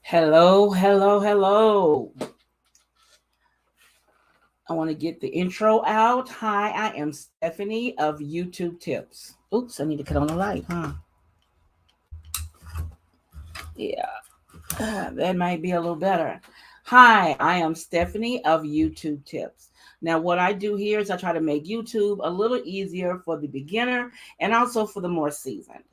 Hello, hello, hello. I want to get the intro out. Hi, I am Stephanie of YouTube Tips. Oops, I need to cut on the light, huh? Yeah, that might be a little better. Hi, I am Stephanie of YouTube Tips. Now, what I do here is I try to make YouTube a little easier for the beginner and also for the more seasoned.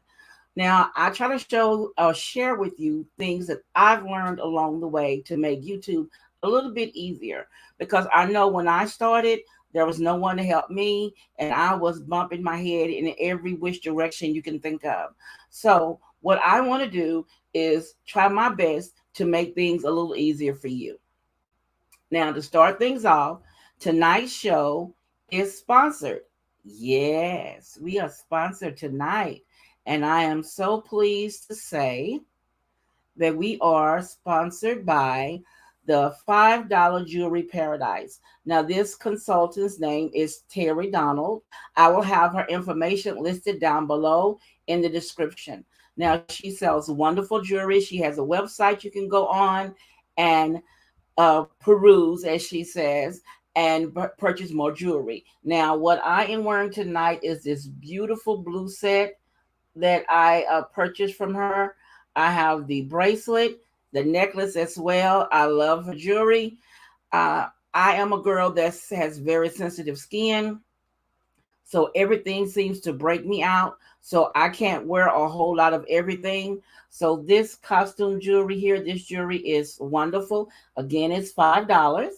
Now, I try to show or share with you things that I've learned along the way to make YouTube a little bit easier because I know when I started, there was no one to help me, and I was bumping my head in every which direction you can think of. So, what I want to do is try my best to make things a little easier for you. Now, to start things off, tonight's show is sponsored. Yes, we are sponsored tonight. And I am so pleased to say that we are sponsored by the $5 Jewelry Paradise. Now, this consultant's name is Terry Donald. I will have her information listed down below in the description. Now, she sells wonderful jewelry. She has a website you can go on and peruse, as she says, and purchase more jewelry. Now, what I am wearing tonight is this beautiful blue set that I purchased from her. I have the bracelet, the necklace as well. I love her jewelry. I am a girl that has very sensitive skin, so everything seems to break me out. So I can't wear a whole lot of everything. So this costume jewelry here, this jewelry is wonderful. Again, it's $5.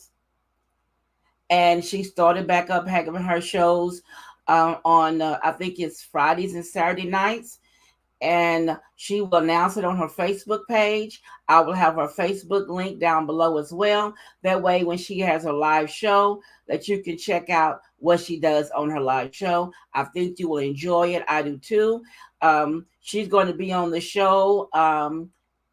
And she started back up having her shows on, I think it's Fridays and Saturday nights, and she will announce it on her Facebook page. I will have her Facebook link down below as well. That way, when she has her live show, that you can check out what she does on her live show. I think you will enjoy it. I do too. She's going to be on the show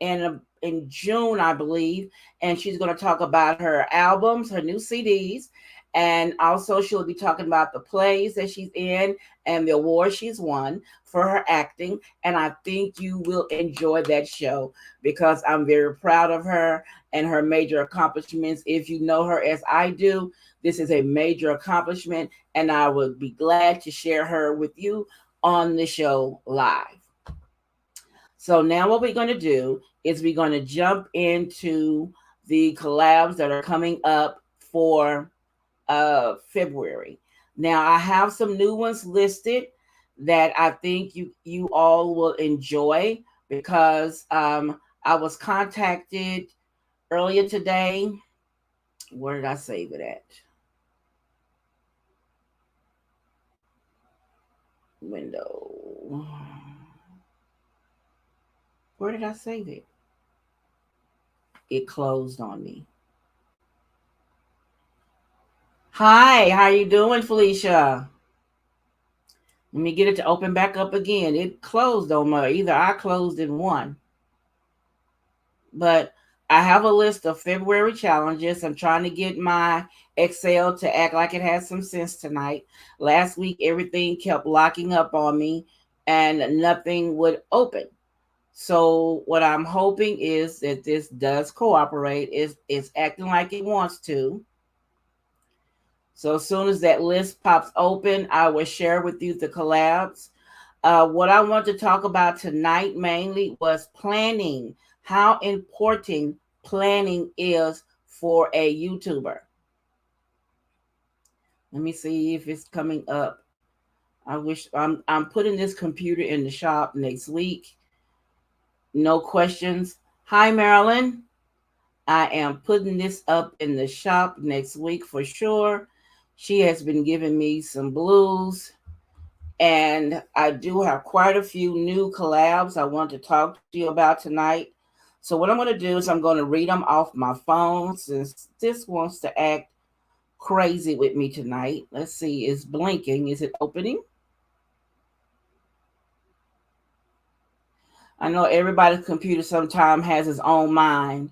in June, I believe, and she's going to talk about her albums, her new CDs, and also she'll be talking about the plays that she's in and the awards she's won for her acting. And I think you will enjoy that show because I'm very proud of her and her major accomplishments. If you know her as I do, this is a major accomplishment, and I would be glad to share her with you on the show live. So now what we're going to do is we're going to jump into the collabs that are coming up for February. Now I have some new ones listed that I think you all will enjoy because I was contacted earlier today. Where did I save it at? Window. Where did I save it? It closed on me. Hi, how you doing, Felicia? Let me get it to open back up again. It closed on me. Either I closed in one. But I have a list of February challenges. I'm trying to get my Excel to act like it has some sense tonight. Last week, everything kept locking up on me and nothing would open. So what I'm hoping is that this does cooperate. It's acting like it wants to. So as soon as that list pops open, I will share with you the collabs. What I want to talk about tonight mainly was planning, how important planning is for a YouTuber. Let me see if it's coming up. I wish I'm putting this computer in the shop next week. No questions. Hi, Marilyn. I am putting this up in the shop next week for sure. She has been giving me some blues, and I do have quite a few new collabs I want to talk to you about tonight. So what I'm going to do is I'm going to read them off my phone since this wants to act crazy with me tonight. Let's see, it's blinking. Is it opening? I know everybody's computer sometimes has its own mind,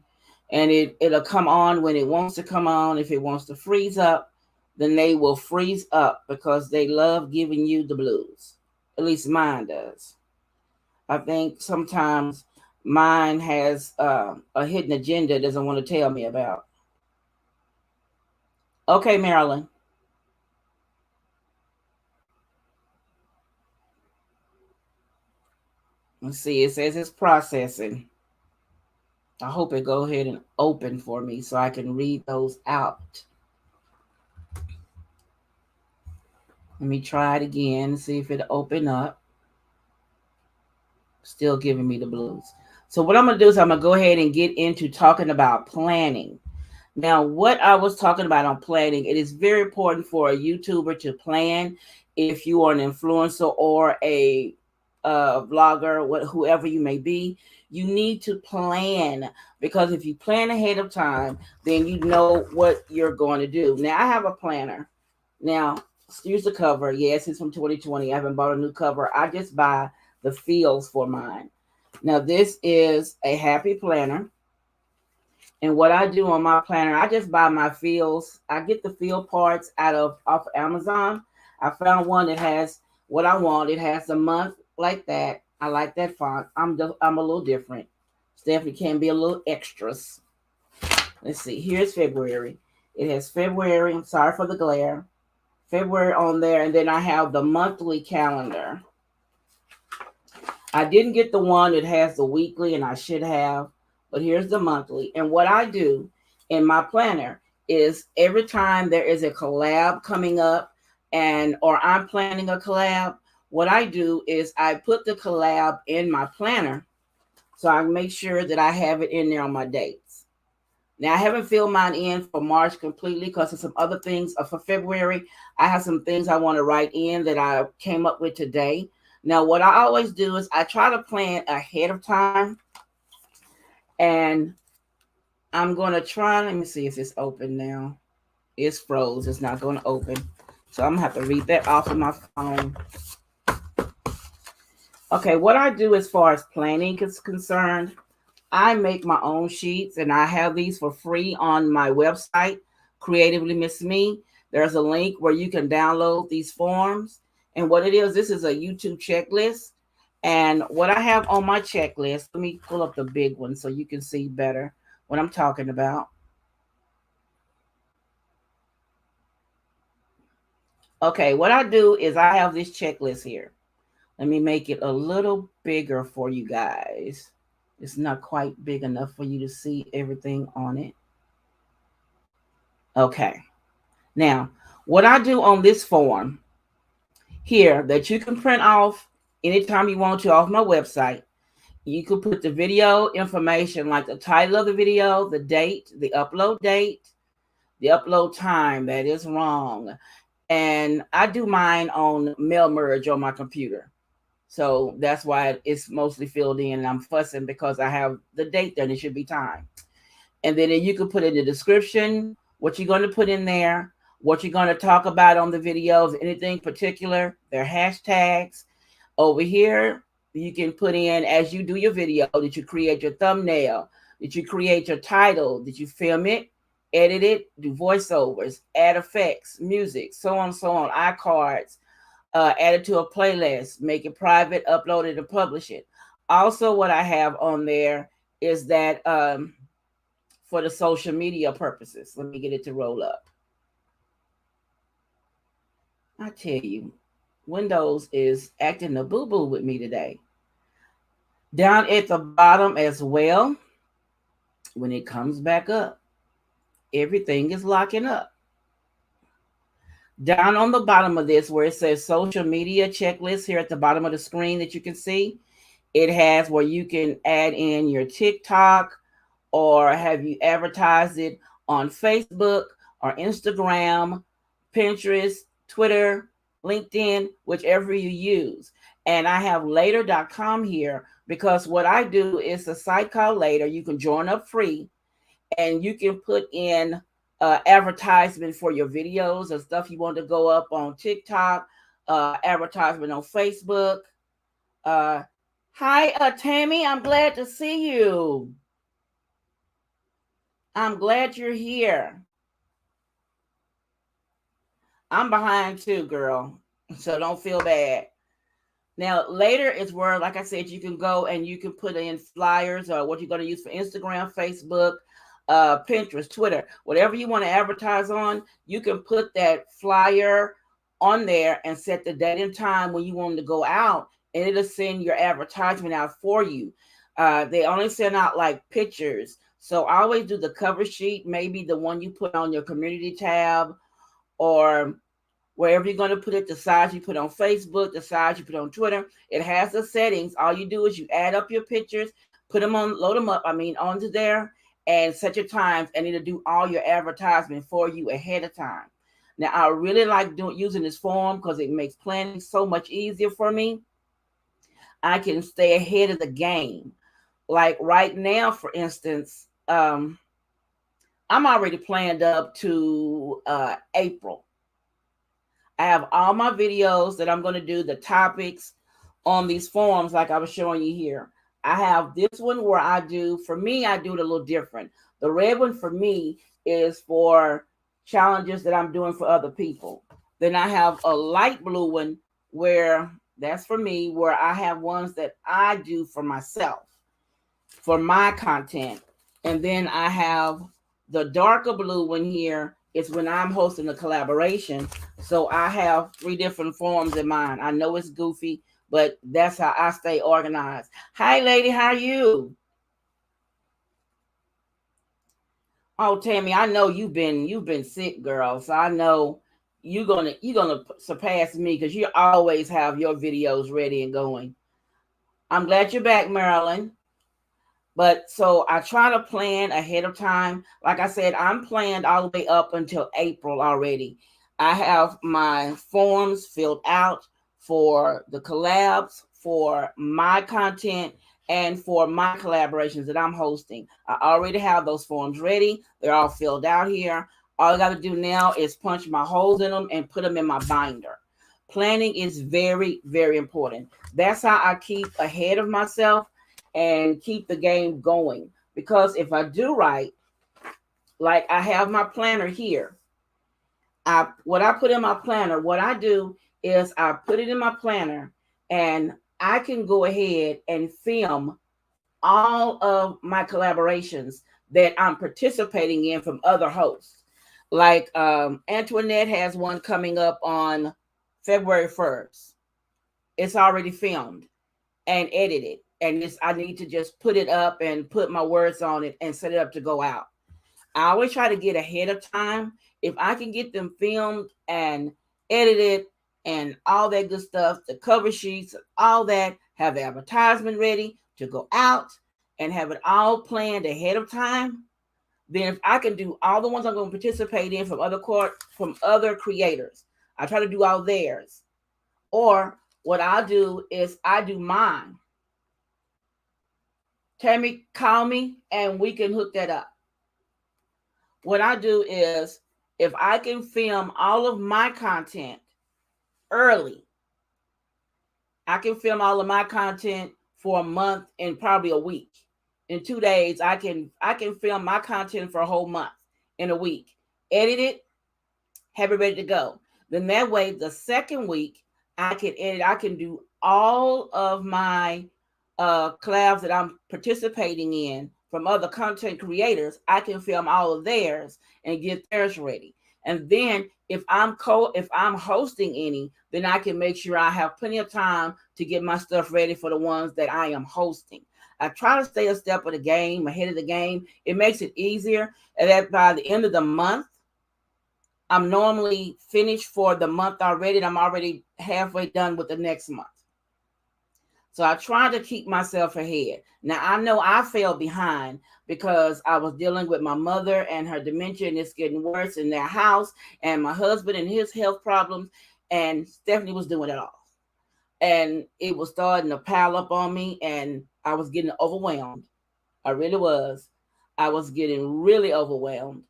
and it'll come on when it wants to come on. If it wants to freeze up, then they will freeze up because they love giving you the blues. At least mine does. I think sometimes mine has a hidden agenda it doesn't want to tell me about. Okay, Marilyn. Let's see. It says it's processing. I hope it go ahead and open for me so I can read those out. Let me try it again and see if it open up. Still giving me the blues. So what I'm going to do is I'm going to go ahead and get into talking about planning. Now, what I was talking about on planning, it is very important for a YouTuber to plan if you are an influencer or a vlogger, whoever you may be. You need to plan, because if you plan ahead of time, then you know what you're going to do. Now, I have a planner. Now, here's the cover. Yes, it's from 2020. I haven't bought a new cover. I just buy the feels for mine. Now, this is a happy planner. And what I do on my planner, I just buy my feels. I get the feel parts off Amazon. I found one that has what I want. It has a month like that. I like that font. I'm a little different. Stephanie can be a little extras. Let's see. Here's February. It has February. I'm sorry for the glare. February on there, and then I have the monthly calendar. I didn't get the one that has the weekly, and I should have. But here's the monthly. And what I do in my planner is every time there is a collab coming up or I'm planning a collab, what I do is I put the collab in my planner so I make sure that I have it in there on my dates. Now, I haven't filled mine in for March completely because of some other things. For February, I have some things I want to write in that I came up with today. Now, what I always do is I try to plan ahead of time. And I'm going to try, let me see if it's open now. It's froze. It's not going to open. So I'm going to have to read that off of my phone. Okay, what I do as far as planning is concerned, I make my own sheets, and I have these for free on my website, Creatively Miss Me. There's a link where you can download these forms. And what it is, this is a YouTube checklist. And what I have on my checklist, let me pull up the big one so you can see better what I'm talking about. Okay, what I do is I have this checklist here. Let me make it a little bigger for you guys. It's not quite big enough for you to see everything on it. Okay. Now, what I do on this form here that you can print off anytime you want to off my website, you could put the video information like the title of the video, the date, the upload time. That is wrong. And I do mine on mail merge on my computer. So that's why it's mostly filled in, and I'm fussing because I have the date there and it should be time. And then you can put in the description, what you're going to put in there, what you're going to talk about on the videos, anything particular, their hashtags. Over here, you can put in, as you do your video, did you create your thumbnail? Did you create your title? Did you film it, edit it, do voiceovers, add effects, music, so on, iCards, add it to a playlist, make it private, upload it, and publish it. Also, what I have on there is that for the social media purposes. Let me get it to roll up. I tell you, Windows is acting a boo-boo with me today. Down at the bottom as well, when it comes back up, everything is locking up. Down on the bottom of this, where it says social media checklist here at the bottom of the screen that you can see, it has where you can add in your TikTok, or have you advertised it on Facebook or Instagram, Pinterest, Twitter, LinkedIn, whichever you use. And I have later.com here because what I do is a site called Later. You can join up free and you can put in advertisement for your videos or stuff you want to go up on TikTok, advertisement on Facebook. Hi, Tammy. I'm glad to see you. I'm glad you're here. I'm behind too, girl. So don't feel bad. Now, later is where, like I said, you can go and you can put in flyers or what you're going to use for Instagram, Facebook, Pinterest, Twitter, whatever you want to advertise on. You can put that flyer on there and set the date and time when you want to go out, and it'll send your advertisement out for you. They only send out like pictures. So I always do the cover sheet, maybe the one you put on your community tab or wherever you're going to put it, the size you put on Facebook, the size you put on Twitter. It has the settings. All you do is you add up your pictures, put them on, load them up, onto there, and set your times, and it'll do all your advertisement for you ahead of time. Now, I really like using this form because it makes planning so much easier for me. I can stay ahead of the game. Like right now, for instance, I'm already planned up to April. I have all my videos that I'm going to do, the topics on these forms like I was showing you here. I have this one where I do, for me, I do it a little different. The red one for me is for challenges that I'm doing for other people. Then I have a light blue one where that's for me, where I have ones that I do for myself, for my content. And then I have the darker blue one here is when I'm hosting a collaboration. So I have 3 different forms in mine. I know it's goofy, but that's how I stay organized. Hi, lady, how are you? Oh, Tammy, I know you've been sick, girl. So I know you're gonna surpass me because you always have your videos ready and going. I'm glad you're back, Marilyn. But so I try to plan ahead of time. Like I said, I'm planned all the way up until April already. I have my forms filled out for the collabs, for my content, and for my collaborations that I'm hosting. I already have those forms ready. They're all filled out here. All I got to do now is punch my holes in them and put them in my binder. Planning is very, very important. That's how I keep ahead of myself and keep the game going. Because if I do right, like I have my planner here. What I put in my planner, what I do is I put it in my planner and I can go ahead and film all of my collaborations that I'm participating in from other hosts. Like Antoinette has one coming up on February 1st. It's already filmed and edited. And I need to just put it up and put my words on it and set it up to go out. I always try to get ahead of time. If I can get them filmed and edited and all that good stuff, the cover sheets, all that, have the advertisement ready to go out and have it all planned ahead of time, then if I can do all the ones I'm going to participate in from other creators, I try to do all theirs. Or what I do is I do mine. Tammy, call me and we can hook that up. What I do is if I can film all of my content early, I can film all of my content for a month and probably a week. In 2 days, I can film my content for a whole month in a week. Edit it, have it ready to go. Then that way, the second week, I can edit. I can do all of my collabs that I'm participating in from other content creators. I can film all of theirs and get theirs ready. And then if I'm hosting any, then I can make sure I have plenty of time to get my stuff ready for the ones that I am hosting. I try to stay a step of the game, ahead of the game. It makes it easier. And that by the end of the month, I'm normally finished for the month already, and I'm already halfway done with the next month. So I try to keep myself ahead. Now, I know I fell behind because I was dealing with my mother and her dementia, and it's getting worse in their house, and my husband and his health problems, and Stephanie was doing it all. And it was starting to pile up on me, and I was getting overwhelmed. I really was. I was getting really overwhelmed.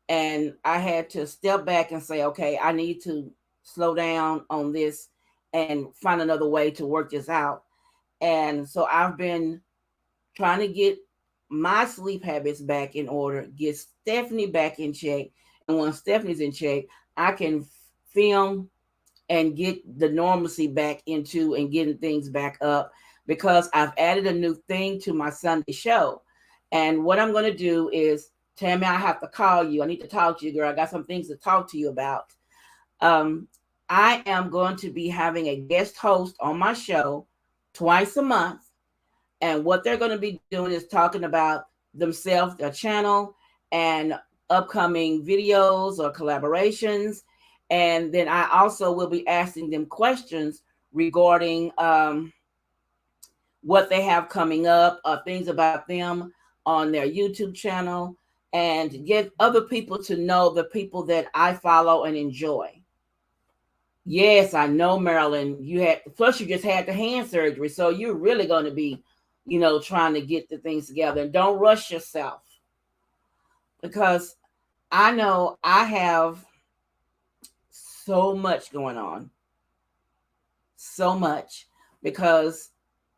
And I had to step back and say, okay, I need to slow down on this and find another way to work this out. And so I've been trying to get my sleep habits back in order, get Stephanie back in check. And when Stephanie's in check, I can film and get the normalcy back into and getting things back up, because I've added a new thing to my Sunday show. And what I'm going to do is, Tammy, I have to call you. I need to talk to you, girl. I got some things to talk to you about. Um, I am going to be having a guest host on my show twice a month. And what they're going to be doing is talking about themselves, their channel, and upcoming videos or collaborations. And then I also will be asking them questions regarding what they have coming up, things about them on their YouTube channel, and get other people to know the people that I follow and enjoy. Yes, I know, Marilyn. Plus you just had the hand surgery, so you're really going to be, trying to get the things together. And don't rush yourself, because I know I have so much going on, so much, because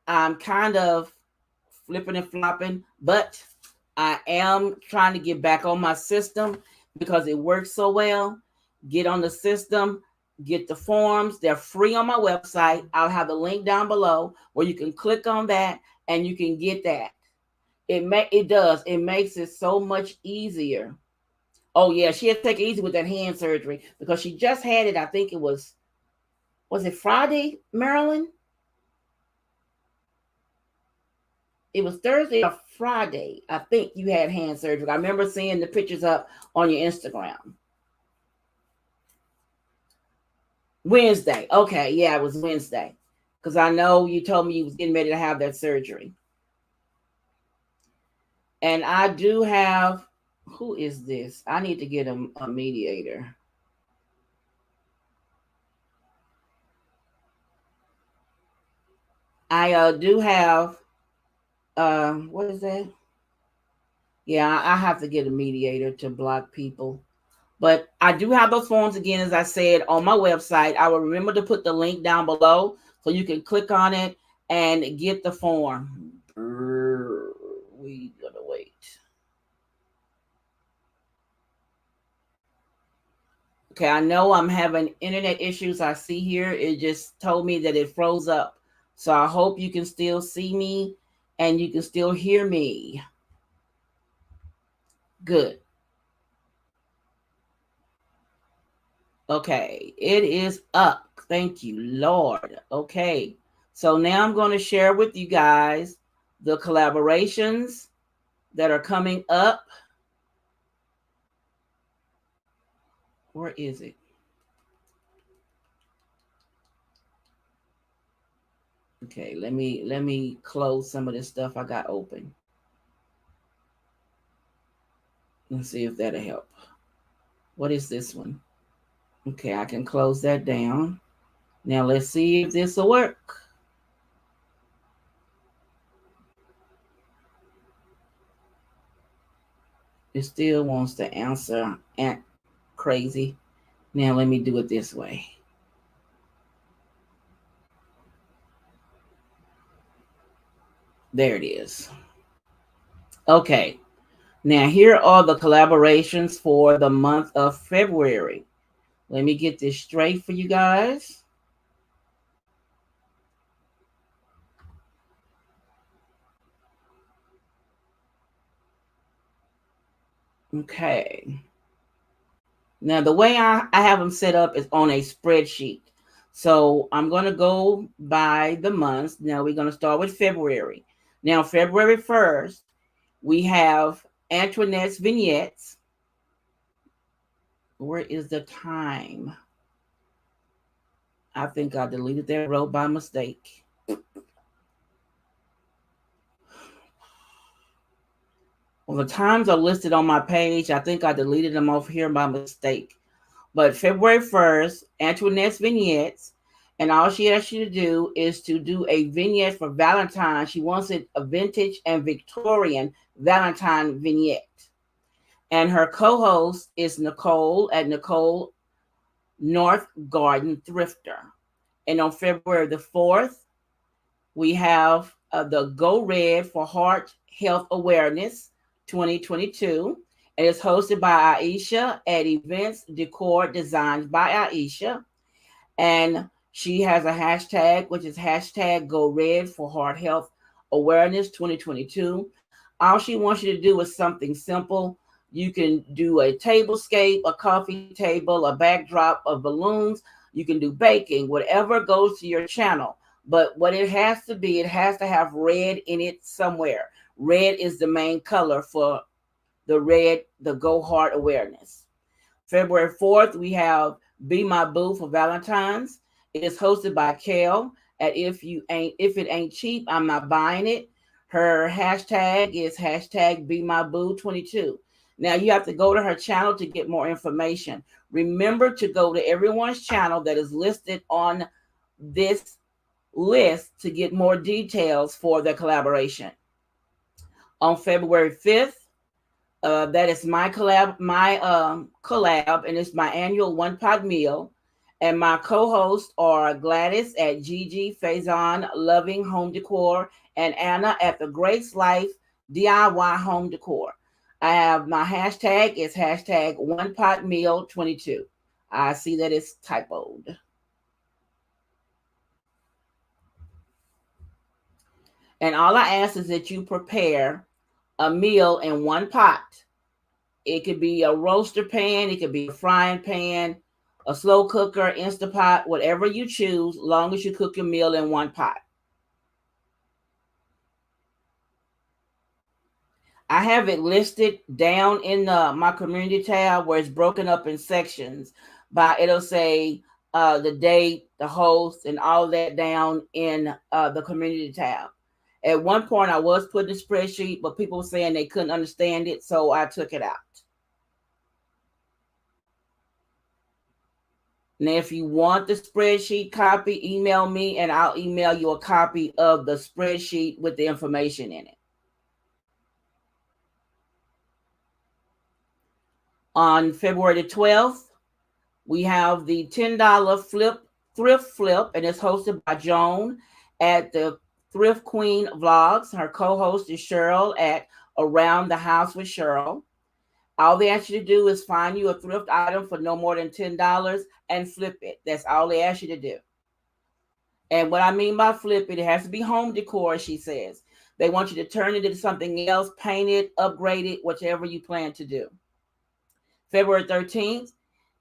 I'm kind of flipping and flopping, but I am trying to get back on my system because it works so well. Get on the system, get the forms. They're free on my website. I'll have the link down below where you can click on that and you can get that. It makes it so much easier. Oh yeah, she had to take it easy with that hand surgery because she just had it. I think it was it Friday, Marilyn? It was Thursday or Friday. I think you had hand surgery. I remember seeing the pictures up on your Instagram. Wednesday. Okay, yeah, it was Wednesday. Because I know you told me you was getting ready to have that surgery. And I do have, who is this? I need to get a mediator. I do have, what is that? Yeah, I have to get a mediator to block people. But I do have those forms again, as I said, on my website. I will remember to put the link down below so you can click on it and get the form. We gotta wait. Okay, I know I'm having internet issues. I see here, it just told me that it froze up. So I hope you can still see me and you can still hear me. Good. Okay, it is up. Thank you, Lord. Okay, so now I'm going to share with you guys the collaborations that are coming up. Where is it? Okay, let me close some of this stuff I got open. Let's see if that'll help. What is this one? Okay, I can close that down. Now let's see if this will work. It still wants to answer. Crazy. Now let me do it this way. There it is. Okay. Now here are the collaborations for the month of February. Let me get this straight for you guys. Okay. Now the way I have them set up is on a spreadsheet. So I'm going to go by the months. Now we're going to start with February. Now February 1st, we have Antoinette's Vignettes. Where is the time? I think I deleted that row by mistake. Well, the times are listed on my page. I think I deleted them off here by mistake. But February 1st, Antoinette's Vignettes. And all she asks you to do is to do a vignette for Valentine. She wants it a vintage and Victorian Valentine vignette. And her co-host is Nicole at Nicole North Garden Thrifter. And on February the 4th, we have the Go Red for Heart Health Awareness 2022. And it's hosted by Aisha at Events Decor Designs by Aisha. And she has a hashtag, which is hashtag Go Red for Heart Health Awareness 2022. All she wants you to do is something simple. You can do a tablescape, a coffee table, a backdrop of balloons. You can do baking, whatever goes to your channel. But what it has to be, it has to have red in it somewhere. Red is the main color for the Go Heart Awareness. February 4th, we have Be My Boo for Valentine's. It is hosted by Kel at If It Ain't Cheap, I'm Not Buying It. Her hashtag is hashtag Be My Boo 22. Now you have to go to her channel to get more information. Remember to go to everyone's channel that is listed on this list to get more details for the collaboration. On February 5th, that is my collab, and it's my annual one pot meal. And my co-hosts are Gladys at Gigi Faison Loving Home Decor and Anna at the Grace Life DIY Home Decor. I have my hashtag is hashtag one pot meal 22. I see that it's typoed. And all I ask is that you prepare a meal in one pot. It could be a roaster pan, it could be a frying pan, a slow cooker, Instapot, whatever you choose, long as you cook your meal in one pot. I have it listed down in my community tab where it's broken up in sections. It'll say the date, the host, and all that down in the community tab. At one point, I was putting a spreadsheet, but people were saying they couldn't understand it, so I took it out. Now, if you want the spreadsheet copy, email me and I'll email you a copy of the spreadsheet with the information in it. On February the 12th, we have the $10 thrift flip, and it's hosted by Joan at the Thrift Queen Vlogs. Her co-host is Cheryl at Around the House with Cheryl. All they ask you to do is find you a thrift item for no more than $10 and flip it. That's all they ask you to do. And what I mean by flip it has to be home decor, she says. They want you to turn it into something else, paint it, upgrade it, whichever you plan to do. February 13th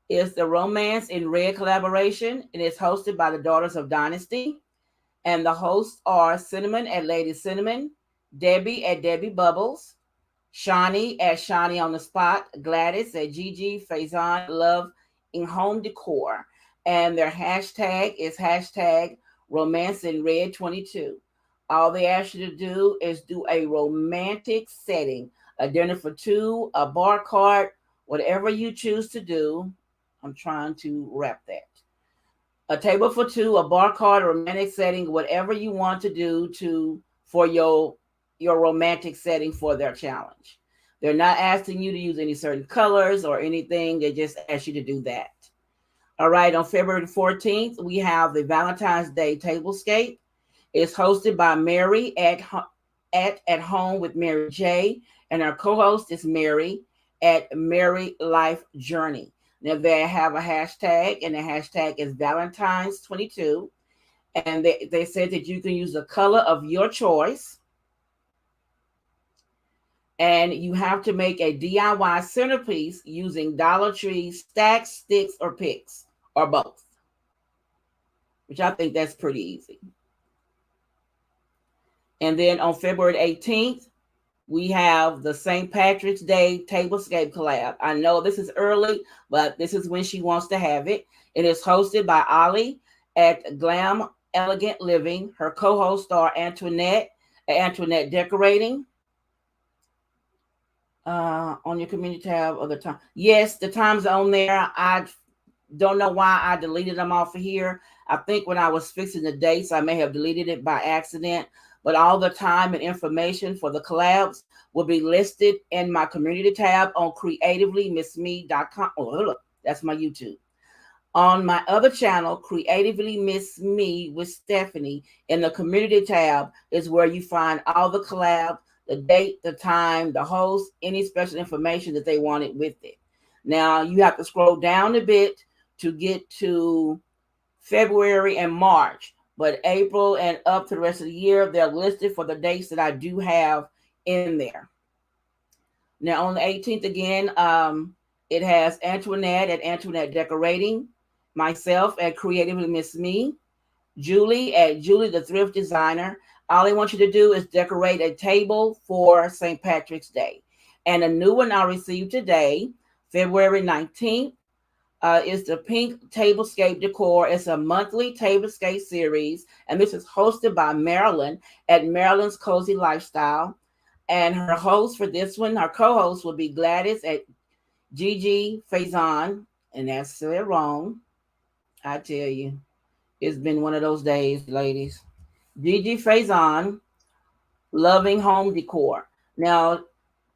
is the Romance in Red collaboration, and it's hosted by the Daughters of Dynasty. And the hosts are Cinnamon at Lady Cinnamon, Debbie at Debbie Bubbles, Shawnee at Shawnee on the Spot, Gladys at Gigi Faison Love in Home Decor. And their hashtag is hashtag Romance in Red 22. All they ask you to do is do a romantic setting, a dinner for two, a bar cart, whatever you choose to do. I'm trying to wrap that. A table for two, a bar cart, a romantic setting, whatever you want to do for your romantic setting for their challenge. They're not asking you to use any certain colors or anything. They just ask you to do that. All right, on February 14th, we have the Valentine's Day Tablescape. It's hosted by Mary at Home with Mary J. And our co-host is Mary at Mary Life Journey. Now they have a hashtag, and the hashtag is Valentine's 22. And they said that you can use the color of your choice. And you have to make a DIY centerpiece using Dollar Tree stacks, sticks, or picks, or both. Which I think that's pretty easy. And then on February 18th, we have the St. Patrick's Day Tablescape collab. I know this is early, but this is when she wants to have it. It is hosted by Ollie at Glam Elegant Living. Her co-hosts are Antoinette Decorating. On your community tab of the time. Yes, the time's on there. I don't know why I deleted them off of here. I think when I was fixing the dates, I may have deleted it by accident. But all the time and information for the collabs will be listed in my community tab on creativelymissme.com. Oh, look, that's my YouTube. On my other channel, Creatively Miss Me with Stephanie, in the community tab is where you find all the collabs, the date, the time, the host, any special information that they wanted with it. Now, you have to scroll down a bit to get to February, and March. But April and up to the rest of the year, they're listed for the dates that I do have in there. Now, on the 18th, again, it has Antoinette at Antoinette Decorating, myself at Creatively Miss Me, Julie at Julie the Thrift Designer. All I want you to do is decorate a table for St. Patrick's Day. And a new one I received today, February 19th, is the Pink Tablescape Decor. It's a monthly Tablescape series, and this is hosted by Marilyn at Marilyn's Cozy Lifestyle. And her host for this one, her co-host will be Gladys at Gigi Faison, and that's said wrong. I tell you, it's been one of those days, ladies. Gigi Faison, Loving Home Decor. Now,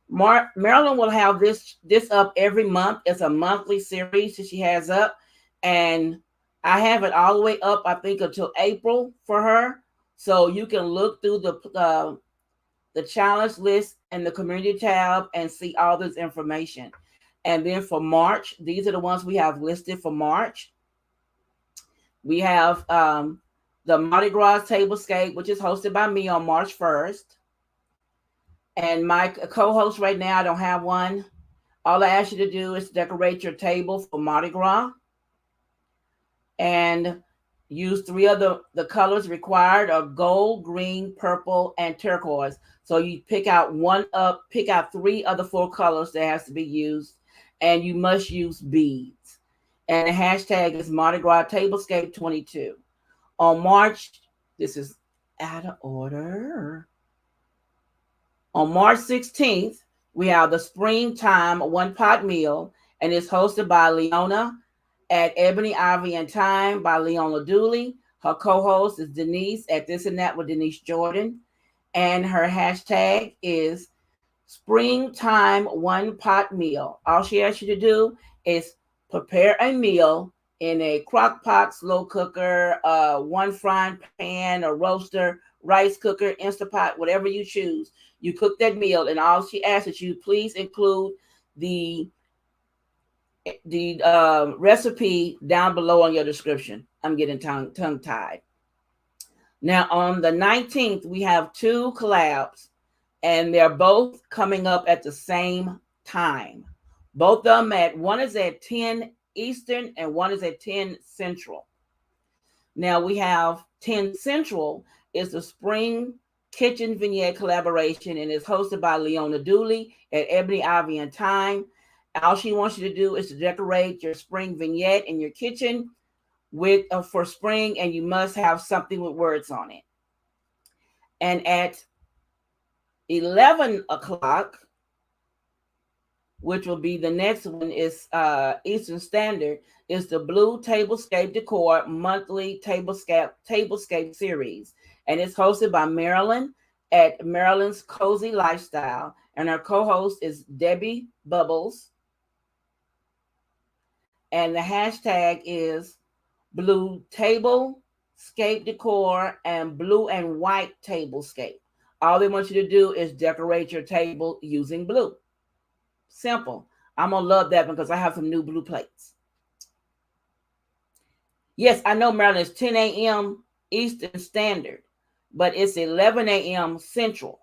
Marilyn will have this up every month. It's a monthly series that she has up, and I have it all the way up, I think, until April for her. So you can look through the challenge list and the community tab and see all this information. And then for March, these are the ones we have listed for March. We have the Mardi Gras Tablescape, which is hosted by me on March 1st. And my co-host right now, I don't have one. All I ask you to do is decorate your table for Mardi Gras. And use 3 of the colors required of gold, green, purple, and turquoise. So you pick out 3 of the 4 colors that has to be used. And you must use beads. And the hashtag is Mardi Gras Tablescape 22. On March, this is out of order. On March 16th, we have the Springtime One Pot Meal, and it's hosted by Leona at Ebony, Ivy, and Time by Leona Dooley. Her co-host is Denise at This and That with Denise Jordan. And her hashtag is Springtime One Pot Meal. All she asks you to do is prepare a meal in a crock pot, slow cooker, one frying pan, a roaster, rice cooker, Instapot, whatever you choose. You cook that meal, and all she asks is you please include the recipe down below on your description. I'm getting tongue-tied. Now, on the 19th, we have 2 collabs, and they're both coming up at the same time. Both of them one is at 10 Eastern and one is at 10 Central. Now, we have 10 Central is the Spring Kitchen Vignette collaboration, and it's hosted by Leona Dooley at Ebony, Ivy, and Time. All she wants you to do is to decorate your spring vignette in your kitchen with for spring, and you must have something with words on it. And at 11 o'clock, which will be the next one, is Eastern Standard, is the Blue Tablescape Decor monthly Tablescape series. And it's hosted by Marilyn at Marilyn's Cozy Lifestyle. And her co-host is Debbie Bubbles. And the hashtag is Blue Tablescape Decor and Blue and White Tablescape. All they want you to do is decorate your table using blue. Simple. I'm going to love that because I have some new blue plates. Yes, I know Maryland is 10 a.m. Eastern Standard, but it's 11 a.m. Central.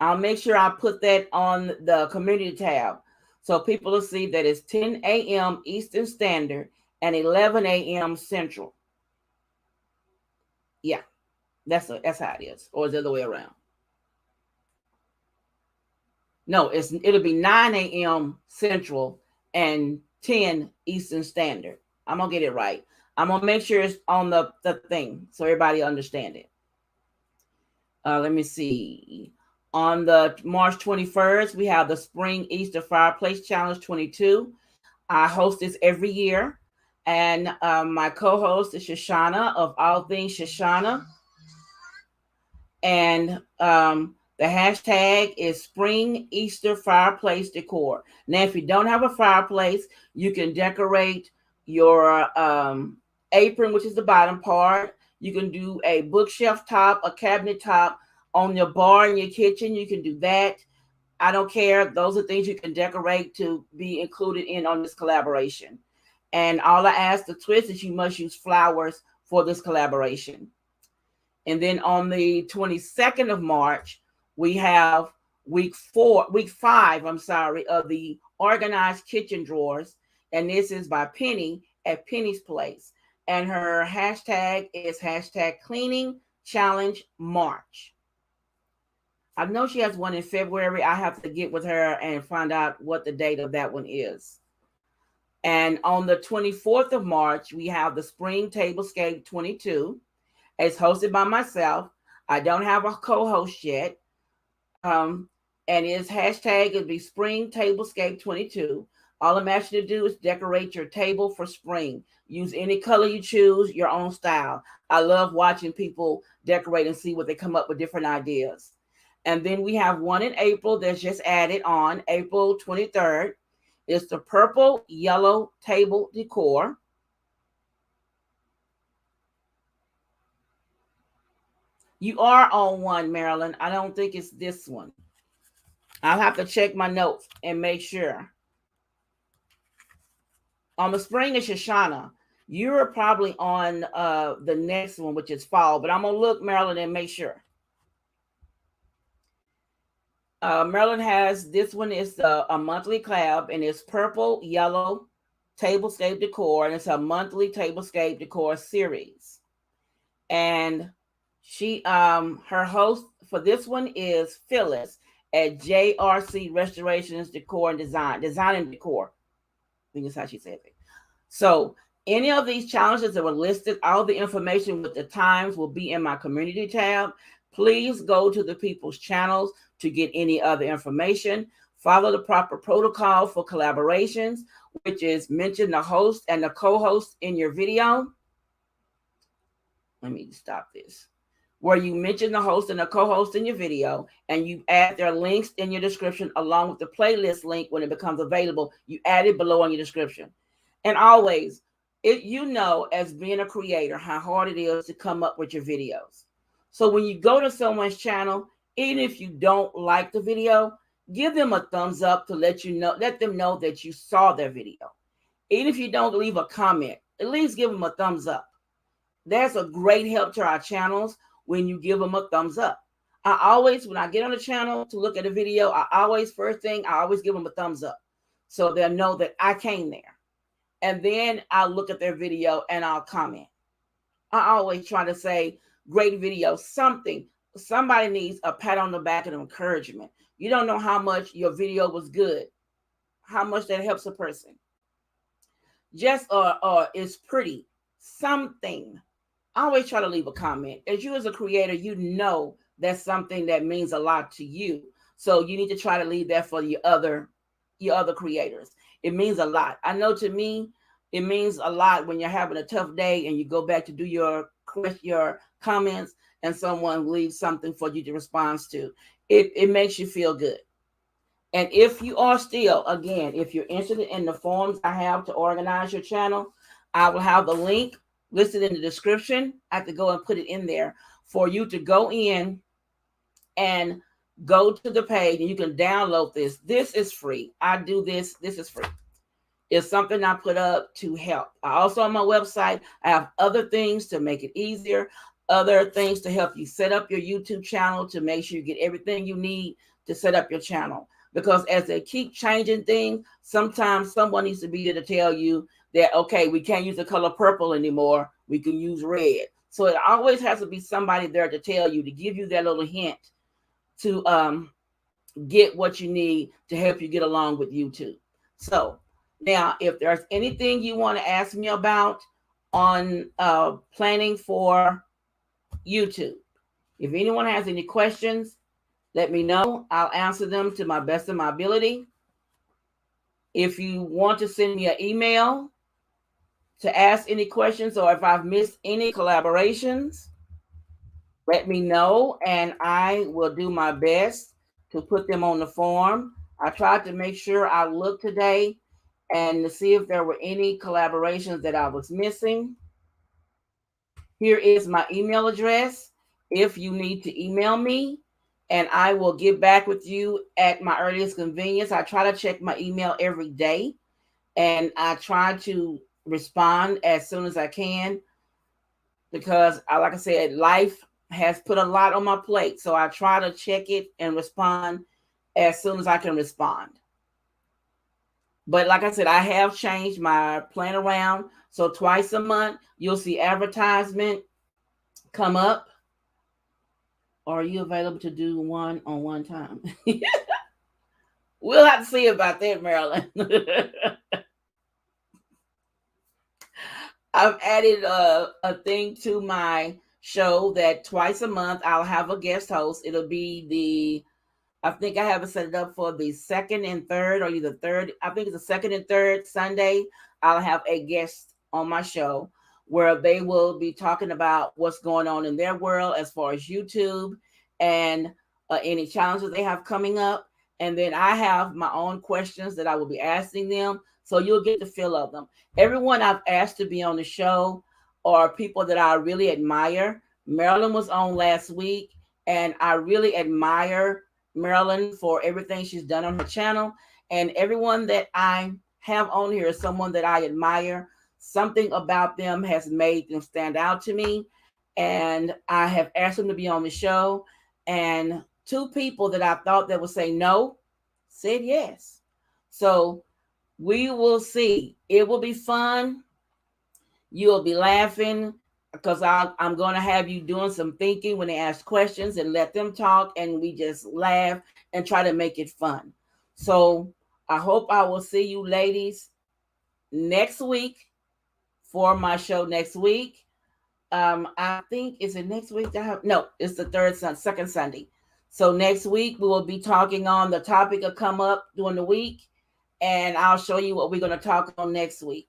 I'll make sure I put that on the community tab so people will see that it's 10 a.m. Eastern Standard and 11 a.m. Central. Yeah, that's how it is. Or is it the other way around? No, it'll be 9 a.m. Central and 10 Eastern Standard. I'm going to get it right. I'm going to make sure it's on the thing so everybody understand it. Let me see. On the March 21st, we have the Spring Easter Fireplace Challenge 22. I host this every year. And my co-host is Shoshana of All Things Shoshana. And the hashtag is Spring Easter Fireplace Decor. Now, if you don't have a fireplace, you can decorate your apron, which is the bottom part. You can do a bookshelf top, a cabinet top on your bar in your kitchen. You can do that. I don't care. Those are things you can decorate to be included in on this collaboration. And all I ask the twist is you must use flowers for this collaboration. And then on the 22nd of March, we have week 5, of the Organized Kitchen Drawers. And this is by Penny at Penny's Place. And her hashtag is hashtag cleaning challenge March. I know she has one in February. I have to get with her and find out what the date of that one is. And on the 24th of March, we have the Spring Tablescape 22. It's hosted by myself. I don't have a co-host yet. And its hashtag would be Spring Tablescape 22. All I'm asking you to do is decorate your table for spring. Use any color you choose, your own style. I love watching people decorate and see what they come up with, different ideas. And then we have one in April that's just added on April 23rd. It's the purple yellow table decor. You are on one, Marilyn. I don't think it's this one. I'll have to check my notes and make sure. On the spring is Shoshana. You're probably on the next one, which is fall. But I'm going to look, Marilyn, and make sure. Marilyn has, this one is a monthly collab, and it's purple, yellow tablescape decor, and it's a monthly tablescape decor series. And she, her host for this one is Phyllis at JRC Restorations Decor and Design and Decor. I think that's how she said it. So any of these challenges that were listed, all the information with the times will be in my community tab. Please go to the people's channels to get any other information. Follow the proper protocol for collaborations, which is mention the host and the co-host in your video. Let me stop this. Where you mention the host and the co-host in your video, and you add their links in your description along with the playlist link when it becomes available. You add it below in your description. And always, as being a creator, how hard it is to come up with your videos. So when you go to someone's channel, even if you don't like the video, give them a thumbs up to let them know that you saw their video. Even if you don't leave a comment, at least give them a thumbs up. That's a great help to our channels when you give them a thumbs up. When I get on the channel to look at a video, I always give them a thumbs up so they'll know that I came there. And then I'll look at their video and I'll comment. I always try to say, great video, something. Somebody needs a pat on the back and encouragement. You don't know how much your video was good, how much that helps a person. Just it's pretty, something. I always try to leave a comment. As you as a creator, you know that's something that means a lot to you. So you need to try to leave that for your other creators. It means a lot. I know to me, it means a lot when you're having a tough day and you go back to do your comments and someone leaves something for you to respond to. It makes you feel good. And if you are still, again, if you're interested in the forms I have to organize your channel, I will have the link listed in the description. I have to go and put it in there for you to go in and go to the page and you can download this. This is free. I do this. This is free. It's something I put up to help. I also on my website, I have other things to make it easier, other things to help you set up your YouTube channel to make sure you get everything you need to set up your channel. Because as they keep changing things, sometimes someone needs to be there to tell you that, okay, we can't use the color purple anymore. We can use red. So it always has to be somebody there to tell you, to give you that little hint to get what you need to help you get along with YouTube. So now, if there's anything you want to ask me about on planning for YouTube, if anyone has any questions, let me know. I'll answer them to my best of my ability. If you want to send me an email to ask any questions, or if I've missed any collaborations, let me know and I will do my best to put them on the form. I tried to make sure I looked today and to see if there were any collaborations that I was missing. Here is my email address if you need to email me, and I will get back with you at my earliest convenience. I try to check my email every day, and I try to respond as soon as I can because, like I said, life has put a lot on my plate. So I try to check it and respond as soon as I can respond. But like I said, I have changed my plan around. So twice a month, you'll see advertisement come up. Are you available to do one on one time? We'll have to see about that, Marilyn. I've added a thing to my show that twice a month I'll have a guest host. It'll be I think I have it set it up for the second and third, or either third. I think it's the second and third Sunday. I'll have a guest on my show where they will be talking about what's going on in their world as far as YouTube and any challenges they have coming up. And then I have my own questions that I will be asking them. So you'll get the feel of them. Everyone I've asked to be on the show are people that I really admire. Marilyn was on last week, and I really admire Marilyn for everything she's done on her channel. And everyone that I have on here is someone that I admire. Something about them has made them stand out to me. And I have asked them to be on the show. And two people that I thought that would say no said yes. So we will see. It will be fun. You'll be laughing because I'm going to have you doing some thinking when they ask questions and let them talk, and we just laugh and try to make it fun. So I hope I will see you ladies next week for my show next week. I think, is it next week? No, it's the second Sunday. So next week we will be talking on the topic that come up during the week, and I'll show you what we're going to talk on next week.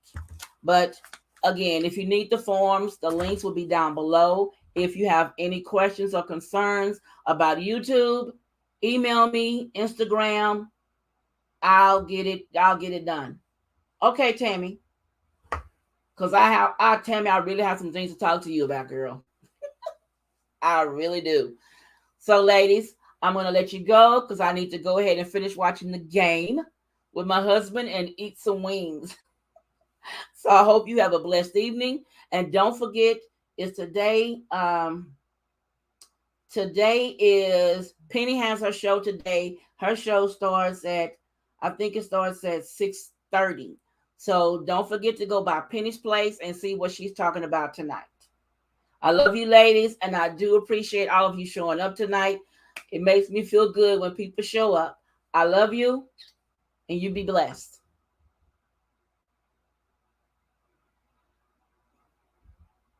But again, if you need the forms, the links will be down below. If you have any questions or concerns about YouTube, email me, Instagram. I'll get it done. Okay, Tammy. Because Tammy, I really have some things to talk to you about, girl. I really do. So, ladies, I'm going to let you go because I need to go ahead and finish watching the game with my husband and eat some wings. So I hope you have a blessed evening. And don't forget, it's today. Today is Penny has her show today. Her show starts at, I think it starts at 6:30. So don't forget to go by Penny's Place and see what she's talking about tonight. I love you, ladies, and I do appreciate all of you showing up tonight. It makes me feel good when people show up. I love you, and you be blessed.